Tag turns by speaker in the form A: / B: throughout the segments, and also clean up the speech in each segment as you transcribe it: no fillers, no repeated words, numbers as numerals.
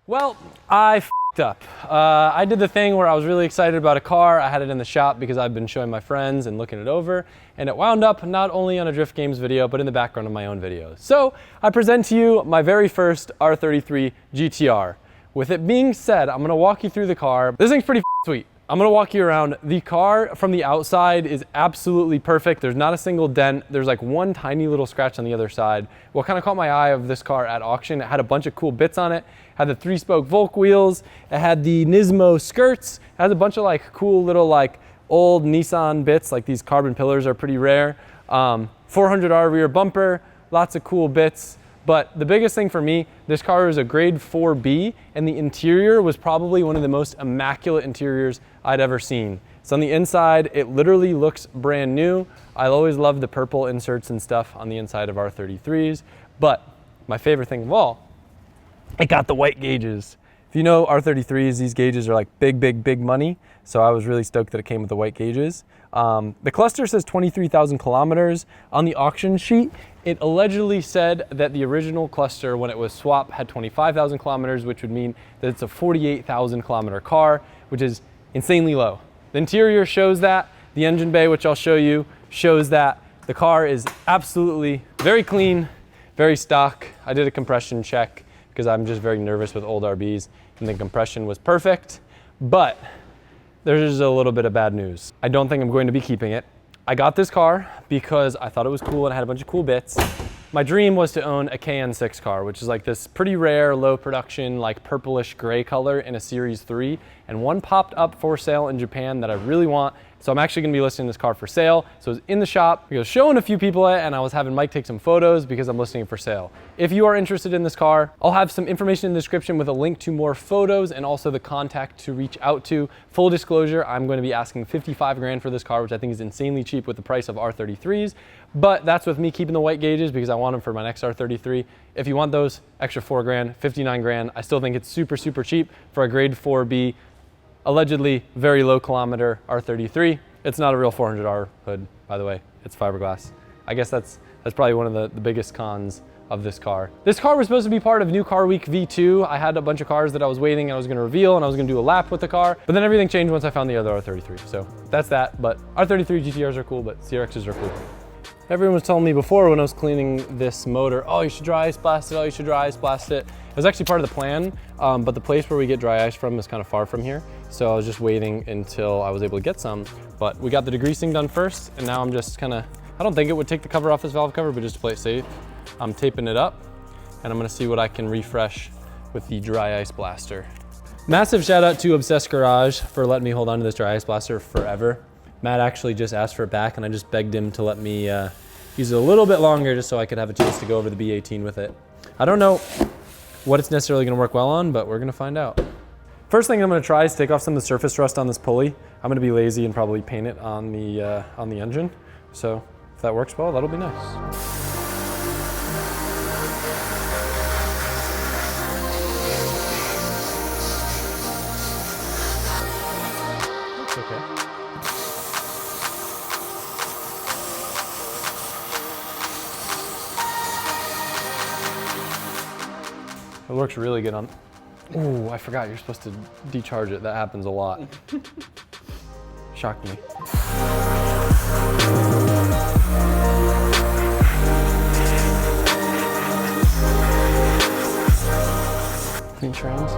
A: Well, I f***ed up. I did the thing where I was really excited about a car. I had it in the shop because I've been showing my friends and looking it over, and it wound up not only on a Drift Games video, but in the background of my own videos. So I present to you my very first R33 GTR. With it being said, I'm gonna walk you through the car. This thing's pretty sweet. I'm gonna walk you around. The car from the outside is absolutely perfect. There's not a single dent. There's like one tiny little scratch on the other side. What kind of caught my eye of this car at auction, it had a bunch of cool bits on it. It had the 3-spoke Volk wheels. It had the Nismo skirts. It has a bunch of like cool little like old Nissan bits. Like these carbon pillars are pretty rare. 400R rear bumper, lots of cool bits. But the biggest thing for me, this car is a grade 4B, and the interior was probably one of the most immaculate interiors I'd ever seen. So on the inside, it literally looks brand new. I always love the purple inserts and stuff on the inside of R33s, but my favorite thing of all, it got the white gauges. If you know R33s, these gauges are like big money. So I was really stoked that it came with the white gauges. The cluster says 23,000 kilometers. On the auction sheet, it allegedly said that the original cluster, when it was swapped, had 25,000 kilometers, which would mean that it's a 48,000 kilometer car, which is insanely low. The interior shows that. The engine bay, which I'll show you, shows that. The car is absolutely very clean, very stock. I did a compression check because I'm just very nervous with old RBs, and the compression was perfect, but there's just a little bit of bad news. I don't think I'm going to be keeping it. I got this car because I thought it was cool and it had a bunch of cool bits. My dream was to own a KN6 car, which is like this pretty rare, low production, like purplish gray color in a Series 3. And one popped up for sale in Japan that I really want. So I'm actually gonna be listing this car for sale. So it was in the shop, I was showing a few people it, and I was having Mike take some photos because I'm listing it for sale. If you are interested in this car, I'll have some information in the description with a link to more photos and also the contact to reach out to. Full disclosure, I'm going to be asking 55 grand for this car, which I think is insanely cheap with the price of R33s. But that's with me keeping the white gauges because I want them for my next R33. If you want those, extra 4 grand, 59 grand. I still think it's super cheap for a grade 4B, allegedly very low kilometer R33. It's not a real 400R hood, by the way. It's fiberglass. I guess that's probably one of the biggest cons of this car. This car was supposed to be part of New Car Week V2. I had a bunch of cars that I was waiting, I was gonna reveal, and I was gonna do a lap with the car, but then everything changed once I found the other R33. So that's that, but R33 GTRs are cool, but CRXs are cool. Everyone was telling me before when I was cleaning this motor, oh, you should dry ice blast it, oh, you should dry ice blast it. It was actually part of the plan, but the place where we get dry ice from is kind of far from here. So I was just waiting until I was able to get some. But we got the degreasing done first, and now I'm just kind of, I don't think it would take the cover off this valve cover, but just to play it safe, I'm taping it up, and I'm gonna see what I can refresh with the dry ice blaster. Massive shout out to Obsessed Garage for letting me hold on to this dry ice blaster forever. Matt actually just asked for it back, and I just begged him to let me use it a little bit longer just so I could have a chance to go over the B18 with it. I don't know what it's necessarily gonna work well on, but we're gonna find out. First thing I'm gonna try is take off some of the surface rust on this pulley. I'm gonna be lazy and probably paint it on the engine. So if that works well, that'll be nice. It works really good on, oh, I forgot you're supposed to decharge it. That happens a lot. Shocked me. Clean trans.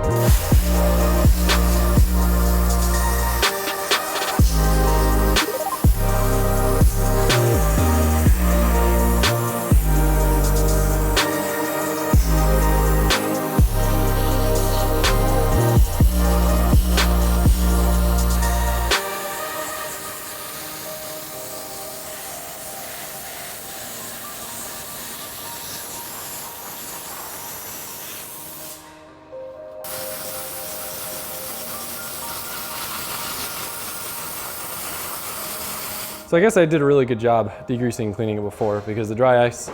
A: So I guess I did a really good job degreasing and cleaning it before because the dry ice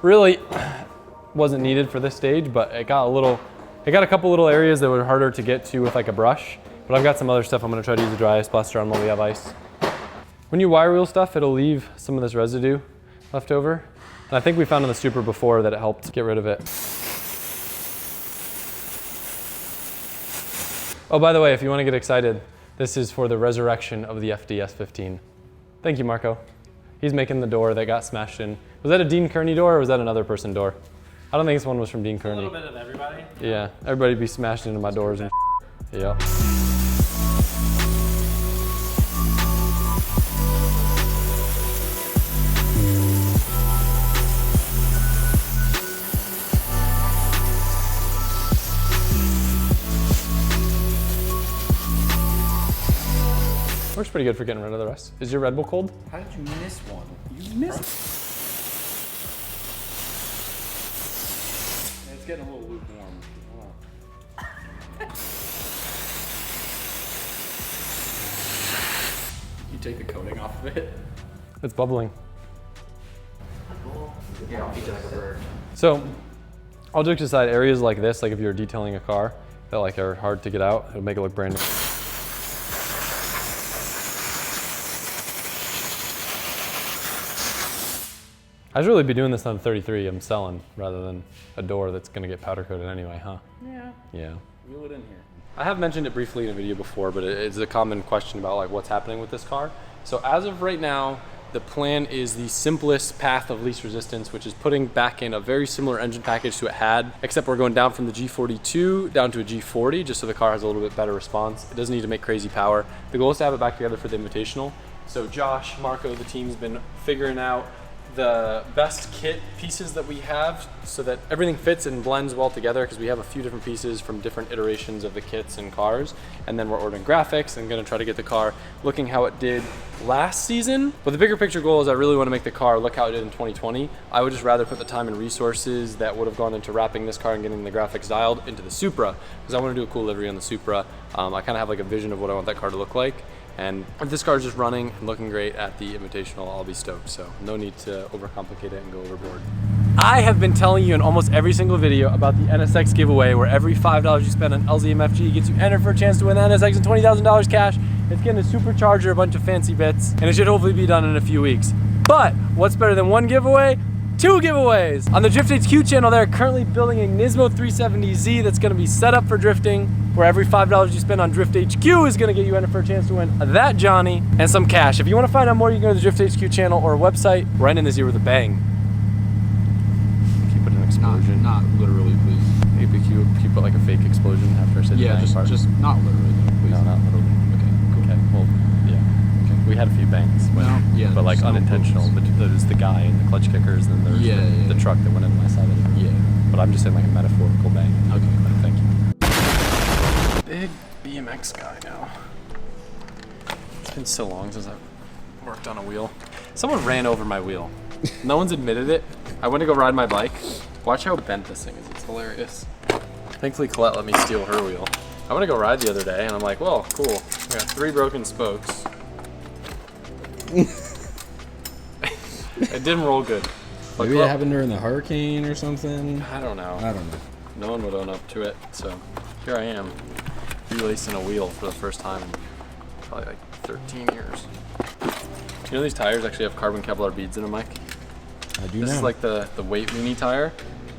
A: really wasn't needed for this stage, but it got a couple little areas that were harder to get to with like a brush, but I've got some other stuff I'm gonna try to use the dry ice blaster on while we have ice. When you wire wheel stuff, it'll leave some of this residue left over. And I think we found in the Super before that it helped get rid of it. Oh, by the way, if you want to get excited, this is for the resurrection of the FDS15. Thank you, Marco. He's making the door that got smashed in. Was that a Dean Kearney door or was that another person door? I don't think this one was from Dean Kearney.
B: A little bit of everybody.
A: Yeah, everybody be smashed into my doors and yep. Works pretty good for getting rid of the rest. Is your Red Bull cold?
B: How did you miss one? You missed. It's getting a little lukewarm. You take the coating off of it.
A: It's bubbling.
B: Yeah, I'll eat it like a bird.
A: So, all jokes aside, areas like this, like if you're detailing a car that like are hard to get out, it'll make it look brand new. I should really be doing this on a 33 I'm selling rather than a door that's gonna get powder coated anyway, huh?
B: Yeah.
A: Yeah.
B: Wheel it in here.
A: I have mentioned it briefly in a video before, but it's a common question about like what's happening with this car. So as of right now, the plan is the simplest path of least resistance, which is putting back in a very similar engine package to it had, except we're going down from the G42 down to a G40, just so the car has a little bit better response. It doesn't need to make crazy power. The goal is to have it back together for the Invitational. So Josh, Marco, the team's been figuring out the best kit pieces that we have so that everything fits and blends well together, because we have a few different pieces from different iterations of the kits and cars, and then we're ordering graphics and going to try to get the car looking how it did last season. But the bigger picture goal is I really want to make the car look how it did in 2020. I would just rather put the time and resources that would have gone into wrapping this car and getting the graphics dialed into the Supra, because I want to do a cool livery on the Supra. I kind of have like a vision of what I want that car to look like. And if this car is just running and looking great at the Invitational, I'll be stoked. So no need to overcomplicate it and go overboard. I have been telling you in almost every single video about the NSX giveaway, where every $5 you spend on LZMFG gets you entered for a chance to win the NSX and $20,000 cash. It's getting a supercharger, a bunch of fancy bits, and it should hopefully be done in a few weeks. But what's better than one giveaway? Two giveaways! On the DRIFTHQ channel, they're currently building a Nismo 370Z that's gonna be set up for drifting, where every $5 you spend on DRIFTHQ is gonna get you entered for a chance to win that Johnny and some cash. If you wanna find out more, you can go to the DRIFTHQ channel or website. We're ending this year with a bang. Keep it an explosion.
B: Not literally, please.
A: Maybe keep it like a fake explosion after I said
B: Yeah, just not literally though, please.
A: No, not literally. Okay, cool. Okay, well, yeah. We had a few bangs, but like unintentional. There's the guy and the clutch kickers, and then there's the truck that went in my side of the road. Yeah. But I'm just saying like a metaphorical bang.
B: Okay,
A: thank you. Big BMX guy now. It's been so long since I've worked on a wheel. Someone ran over my wheel. No one's admitted it. I went to go ride my bike. Watch how bent this thing is. It's hilarious. Thankfully, Colette let me steal her wheel. I went to go ride the other day, and I'm like, well, cool. I got 3 broken spokes. It didn't roll good. But
C: maybe it happened during the hurricane or something.
A: I don't know.
C: I don't know.
A: No one would own up to it, so here I am, relacing a wheel for the first time in probably like 13 years. You know these tires actually have carbon Kevlar beads in them, Mike?
C: I do
A: This
C: know.
A: is like the weight weenie tire.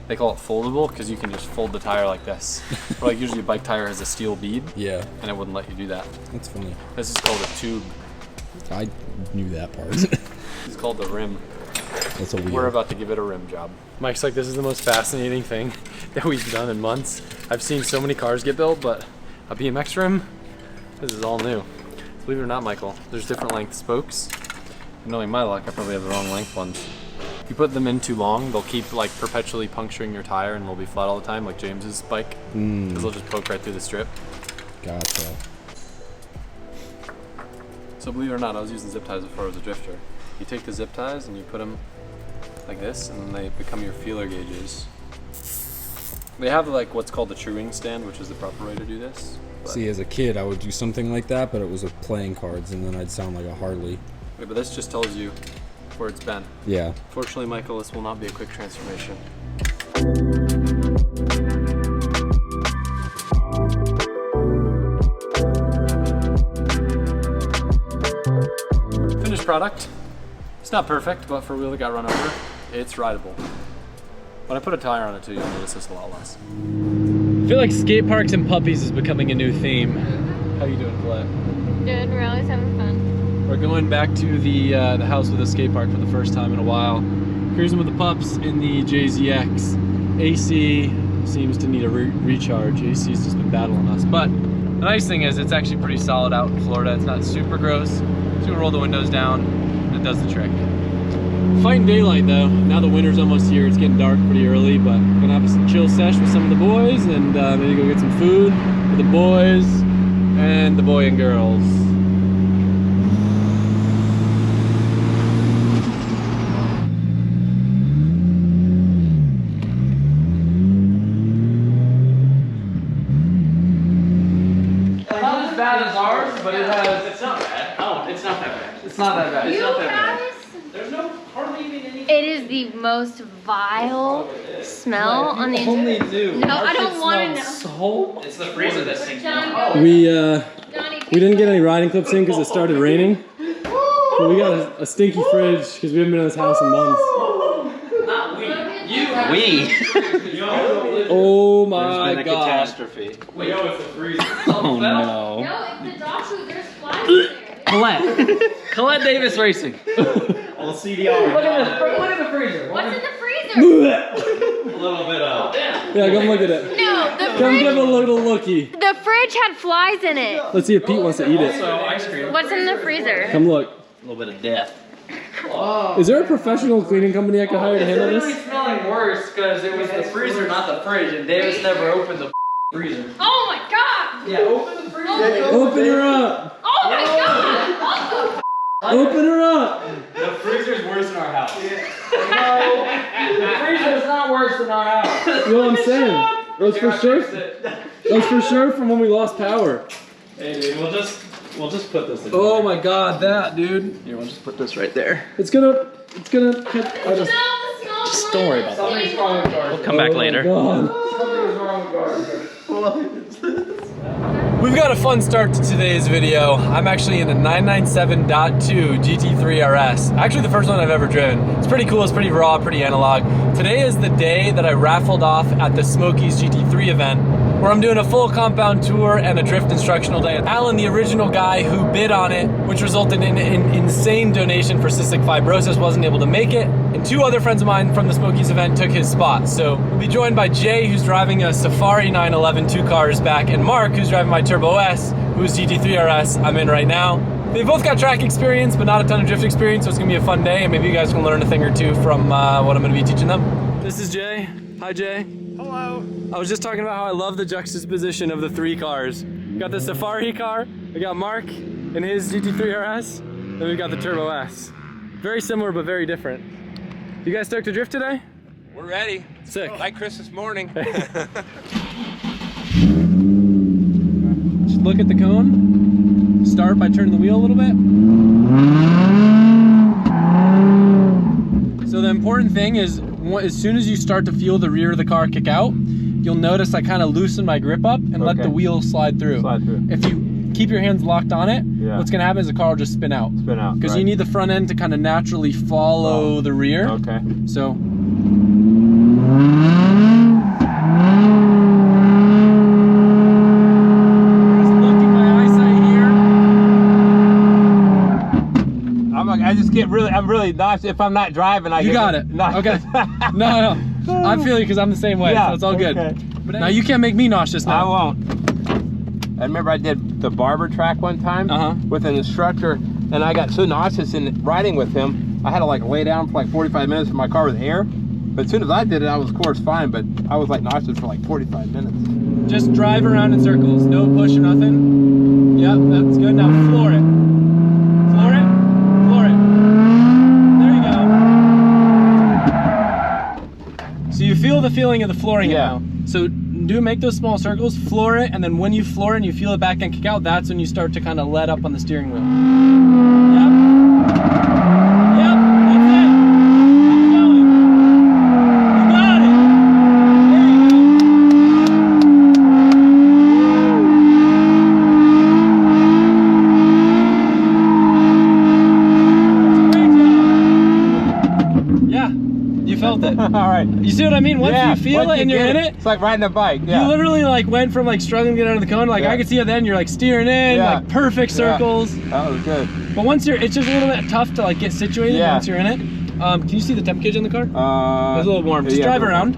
A: They call it foldable because you can just fold the tire like this. Or like usually a bike tire has a steel bead.
C: Yeah.
A: And it wouldn't let you do that.
C: That's funny.
A: This is called a tube.
C: I knew that part.
A: It's called the rim.
C: That's a wheel.
A: We're about to give it a rim job. Mike's like, this is the most fascinating thing that we've done in months. I've seen so many cars get built, but a BMX rim, this is all new. Believe it or not, Michael, there's different length spokes. Knowing my luck, I probably have the wrong length ones. If you put them in too long, they'll keep like perpetually puncturing your tire and they'll be flat all the time, like James's bike, because they'll just poke right through the strip.
C: Gotcha.
A: So believe it or not, I was using zip ties before I was a drifter. You take the zip ties and you put them like this, and then they become your feeler gauges. They have like what's called the truing stand, which is the proper way to do this. But
C: See, as a kid, I would do something like that, but it was with playing cards, and then I'd sound like a Harley.
A: wait, but this just tells you where it's bent.
C: Yeah.
A: Fortunately, Michael, this will not be a quick transformation. Finished product. It's not perfect, but for a wheel that got run over, it's rideable. When I put a tire on it too, you'll notice this a lot less. I feel like skate parks and puppies is becoming a new theme. How you doing, Colette?
D: Good, we're always having fun.
A: We're going back to the house with a skate park for the first time in a while. Cruising with the pups in the JZX. AC seems to need a recharge. AC's just been battling us. But the nice thing is it's actually pretty solid out in Florida. It's not super gross. Just gonna roll the windows down and it does the trick. Fighting daylight though. Now the winter's almost here. It's getting dark pretty early, but we're gonna have a chill sesh with some of the boys and maybe go get some food with the boys and the boy and girls. It's not as bad as ours, but it has. It's not bad. Oh, it's not that bad. It's not that bad. It's not that bad. There's no hardly even any.
D: It is the most vile smell on the
A: Only do.
D: No, I don't want to know.
A: So
B: It's the freezer that sinks.
A: we didn't get any riding clips in because it started raining. But we got a stinky fridge because we haven't been in this house in months.
B: Not we. You have. We.
A: Oh my
B: There's been a
A: god.
B: catastrophe.
A: Wait, no, it's the freezer.
B: Oh no.
D: No, it's the dog food. There's flies in there.
B: Colette Davis Racing.
E: Well, CDR.
B: Look at the freezer.
D: What's in the freezer?
E: A little bit of.
A: Yeah, come look at it.
D: No, the
A: Come give a
D: fridge.
A: little looky.
D: The fridge had flies in it.
A: Let's see if Pete wants to eat it.
B: So ice cream.
D: What's in the freezer?
A: Come look.
B: A little bit of death.
A: Is there a professional cleaning company I could hire to handle
F: It's really
A: this?
F: smelling worse because it was the freezer, not the fridge, and Davis never opened the freezer.
D: Oh my god!
F: Yeah, open the freezer.
A: Open her up!
D: Oh my god!
A: Open her up!
E: The freezer's worse in our house.
F: No, the freezer is not worse than our house.
A: You know what I'm saying? Those for sure. Those for sure from when we lost power.
E: Hey, dude, we'll just put this in.
A: Oh my god, that dude.
B: Here, we'll just put this right there.
A: It's gonna. Just
B: don't worry about that.
F: Something's wrong with Garza.
B: We'll come back later.
A: God.
F: Something's wrong with Garza.
A: We've got a fun start to today's video. I'm actually in a 997.2 GT3 RS. Actually the first one I've ever driven. It's pretty cool, it's pretty raw, pretty analog. Today is the day that I raffled off at the Smokies GT3 event, where I'm doing a full compound tour and a drift instructional day. Alan, the original guy who bid on it, which resulted in an insane donation for cystic fibrosis, wasn't able to make it. And two other friends of mine from the Smokies event took his spot. So we'll be joined by Jay, who's driving a Safari 911 2 cars back, and Mark, who's driving my Turbo S, who's GT3 RS I'm in right now. They both got track experience, but not a ton of drift experience, so it's gonna be a fun day, and maybe you guys can learn a thing or two from what I'm gonna be teaching them. This is Jay. Hi, Jay.
E: Hello.
A: I was just talking about how I love the juxtaposition of the three cars. We got the Safari car, we got Mark in his GT3 RS, then we got the Turbo S. Very similar, but very different. You guys stoked to drift today?
G: We're ready.
A: Sick.
G: Like Christmas morning.
A: Just look at the cone. Start by turning the wheel a little bit. So the important thing is, as soon as you start to feel the rear of the car kick out, you'll notice I kind of loosen my grip up and let the wheel slide through. If you keep your hands locked on it, what's gonna happen is the car will just spin out. Because you need the front end to kind of naturally follow the rear.
E: Okay.
A: So.
E: I'm really nauseous. If I'm not driving,
A: You got it. Okay. No. I feel you because I'm the same way, so it's all good. But now you can't make me nauseous now.
E: I won't. I remember I did the barber track one time with an instructor, and I got so nauseous in riding with him, I had to like lay down for like 45 minutes in my car with air. But as soon as I did it, I was of course fine, but I was like nauseous for like 45 minutes.
A: Just drive around in circles, no push or nothing. Yep, that's good. Now floor it. Floor it. Floor it. There you go. So you feel the feeling of the flooring now. So make those small circles, floor it, and then when you floor it and you feel it back and kick out, that's when you start to kind of let up on the steering wheel. Yep. Yep, that's it. Keep going. You got it. There you go. That's a great job. Yeah, you felt it.
E: All right.
A: You see what I mean? Once you feel
E: once
A: it and
E: you
A: you're
E: get
A: in it,
E: it's like riding a bike. Yeah.
A: you literally like went from like struggling to get out of the cone. Like I could see it then. You're like steering in, like perfect circles.
E: That was good.
A: But once you're, it's just a little bit tough to like get situated once you're in it. Can you see the temp gauge in the car? It's a little warm. Just drive around.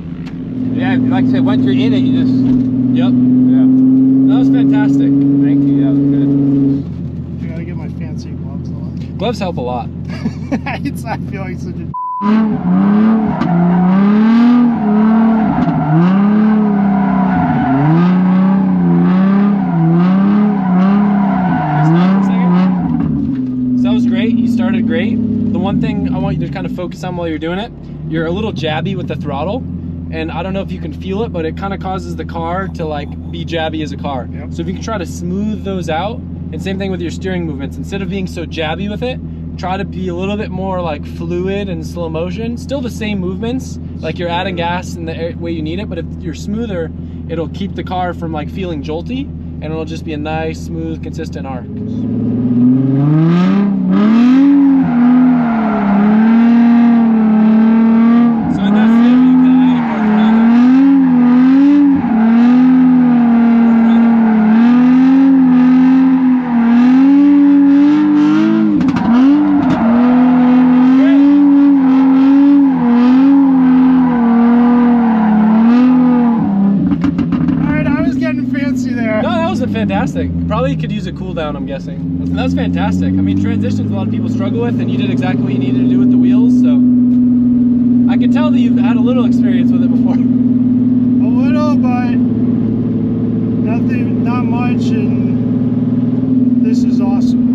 E: Yeah, like I said, once you're in it, you just.
A: Yep.
E: Yeah.
A: That was fantastic.
E: Thank you. That was good.
H: I gotta get my fancy gloves on.
A: Gloves help a lot.
H: I feel like such a.
A: So that was great. You started great. The one thing I want you to kind of focus on while you're doing it, you're a little jabby with the throttle. And I don't know if you can feel it, but it kind of causes the car to like be jabby as a car. Yep. So if you can try to smooth those out, and same thing with your steering movements, instead of being so jabby with it, try to be a little bit more like fluid and slow motion. Still the same movements, like you're adding gas in the way you need it, but if you're smoother, it'll keep the car from like feeling jolty, and it'll just be a nice, smooth, consistent arc. Fantastic. Probably could use a cool down, I'm guessing. That was fantastic. I mean, transitions a lot of people struggle with, and you did exactly what you needed to do with the wheels, so I can tell that you've had a little experience with it before.
H: A little, but nothing, not much, and this is awesome.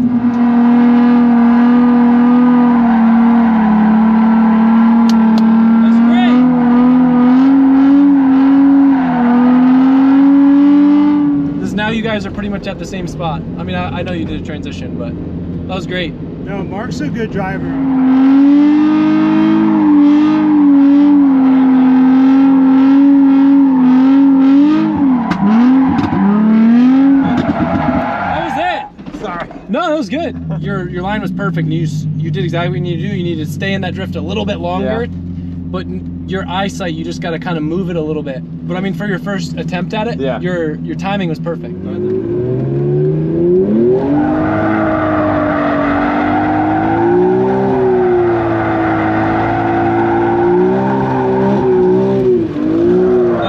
A: Now you guys are pretty much at the same spot. I mean, I know you did a transition, but that was great.
H: No, Mark's a good driver.
A: That was it. Sorry. No, that was good. Your line was perfect. You did exactly what you need to do. You need to stay in that drift a little bit longer, but your eyesight, you just got to kind of move it a little bit. But I mean, for your first attempt at it, your timing was perfect. That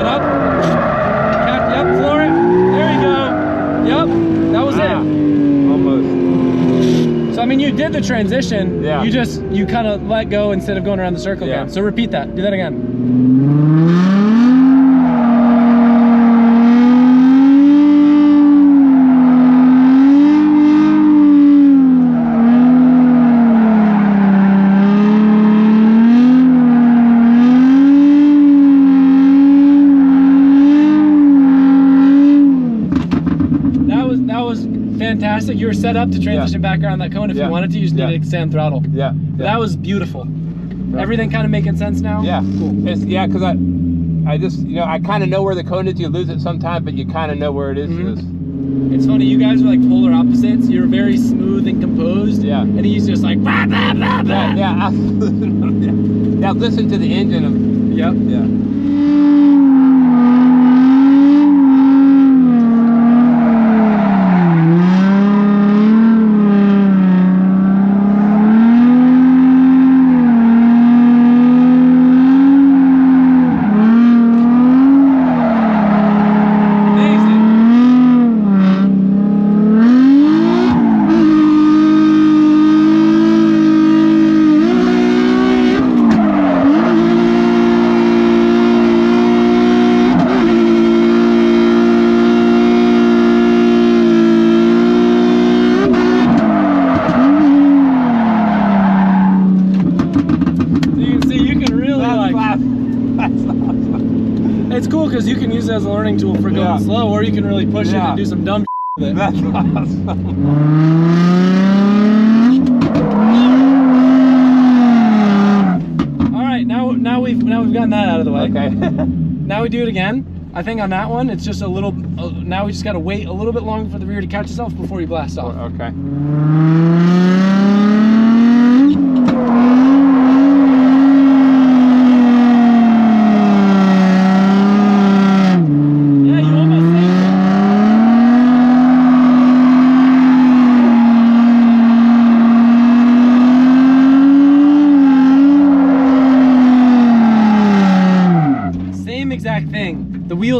A: up. Yep, floor it. There you go. Yep, that was it.
E: Almost.
A: So I mean, you did the transition.
E: Yeah.
A: You kind of let go instead of going around the circle again. So repeat that. Do that again. That was fantastic. You were set up to transition back around that cone if you wanted to. You just needed to stay on throttle. That was beautiful. Everything kind of making sense now?
E: Yeah.
A: Cool.
E: It's, because I just, I kind of know where the cone is. You lose it sometime, but you kind of know where it is.
A: It's funny, you guys are like polar opposites. You're very smooth and composed. Yeah. And he's just like, bah, bah, bah, bah.
E: Yeah, listen to the engine of.
A: Yep.
E: Yeah.
A: It's cool because you can use it as a learning tool for going slow, or you can really push it and do some dumb with it.
E: That's awesome.
A: All right, now we've gotten that out of the way.
E: Okay.
A: Now we do it again. I think on that one, it's just a little. Now we just got to wait a little bit longer for the rear to catch itself before you blast off.
E: Okay.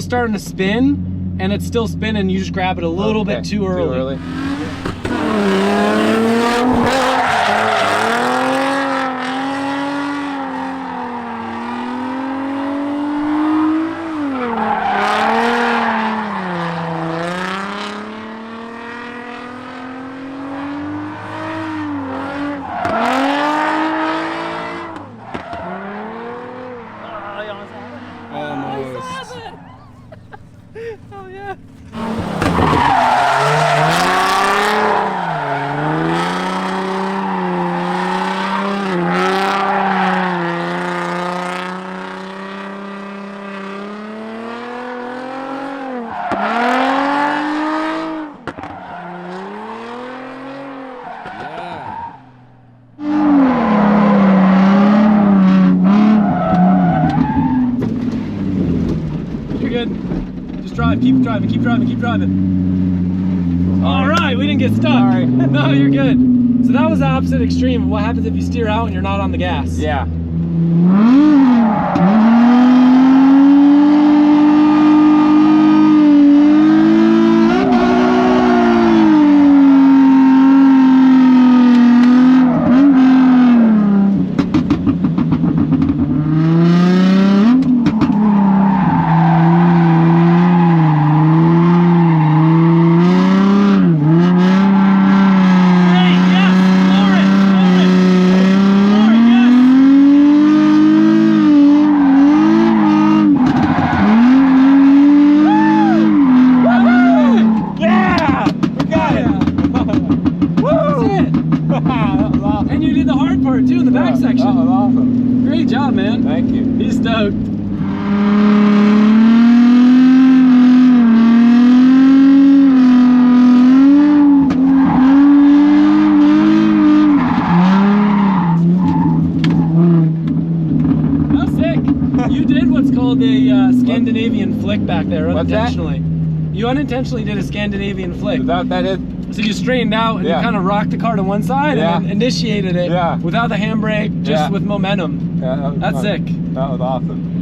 A: starting to spin, and it's still spinning. You just grab it a little bit too early.
F: Oh yeah.
A: Keep driving, keep driving, keep driving. All right, we didn't get stuck. Sorry. No, you're good. So that was the opposite extreme of what happens if you steer out and you're not on the gas.
E: Yeah.
A: Great job, man.
E: Thank you.
A: He's stoked. How sick. You did what's called a Scandinavian flick back there unintentionally. You unintentionally did a Scandinavian flick.
E: Is that what that is?
A: So you straightened out and you kind of rocked the car to one side and then initiated it without the handbrake, just with momentum.
E: Yeah,
A: that's sick.
E: That was awesome.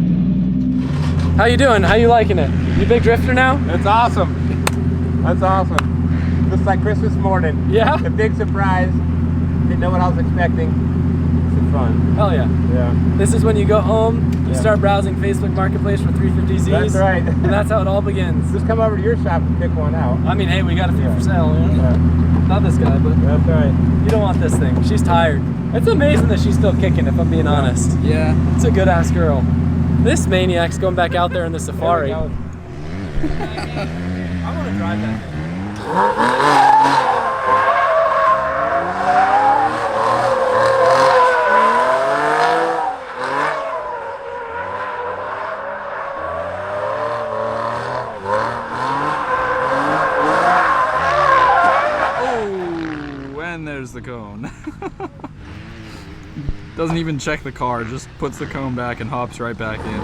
A: How you doing? How you liking it? You a big drifter now?
E: It's awesome. That's awesome. Just like Christmas morning.
A: Yeah?
E: A big surprise. Didn't know what I was expecting. This is fun.
A: Hell yeah.
E: Yeah.
A: This is when you go home, you start browsing Facebook Marketplace for 350Zs.
E: That's right.
A: And that's how it all begins.
E: Just come over to your shop and pick one out.
A: I mean, hey, we got a few for sale. You know? Not this guy, but
E: that's right.
A: You don't want this thing. She's tired. It's amazing that she's still kicking, if I'm being honest.
C: Yeah.
A: It's a good ass girl. This maniac's going back out there in the Safari. I want to drive that thing.
F: There's the cone. Doesn't even check the car, just puts the cone back and hops right back in.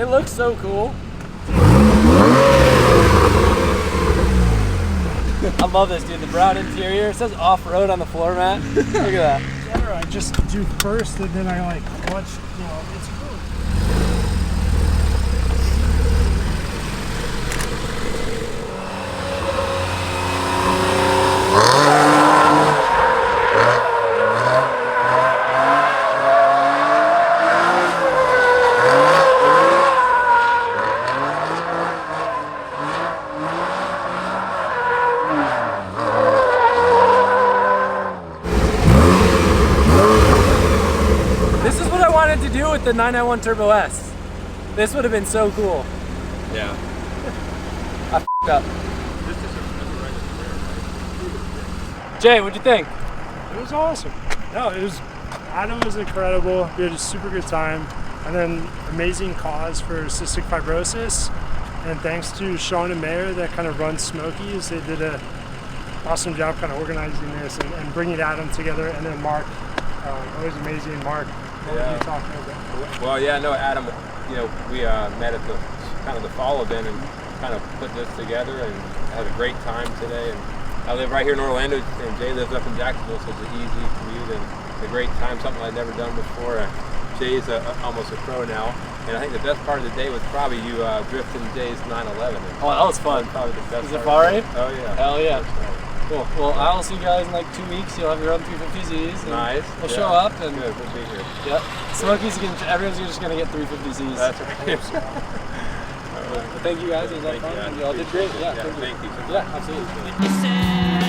A: It looks so cool. I love this, dude. The brown interior. It says off-road on the floor mat. Look at that.
H: I just do first and then I like watch, you know, it's cool.
A: To do with the 991 Turbo S. This would have been so cool.
C: Yeah.
A: I f***ed up. Jay, what'd you think?
H: It was awesome. No, Adam was incredible. We had a super good time. And then amazing cause for cystic fibrosis. And thanks to Sean and Mayor that kind of runs Smokies, they did an awesome job kind of organizing this and bringing Adam together. And then Mark, always amazing. Mark, what were you talking about?
E: Well, yeah, no, Adam, you know, we met at the kind of the fall event and kind of put this together, and had a great time today. And I live right here in Orlando, and Jay lives up in Jacksonville, so it's an easy commute and a great time, something I'd never done before. Jay's almost a pro now, and I think the best part of the day was probably you drifting Jay's 911.
F: Oh, that was fun.
E: Probably the best.
F: Was it far, right?
E: Oh yeah.
F: Hell yeah. Cool. Well, I'll see you guys in like 2 weeks. You'll have your own 350Zs.
E: Nice.
F: We'll show up and
E: good. We'll be here.
F: Yep. Smokey's everyone's just gonna get 350Zs.
E: That's right.
F: Thank you guys. It was a lot of fun. You all did great. Yeah.
E: Thank you.
F: Yeah, absolutely.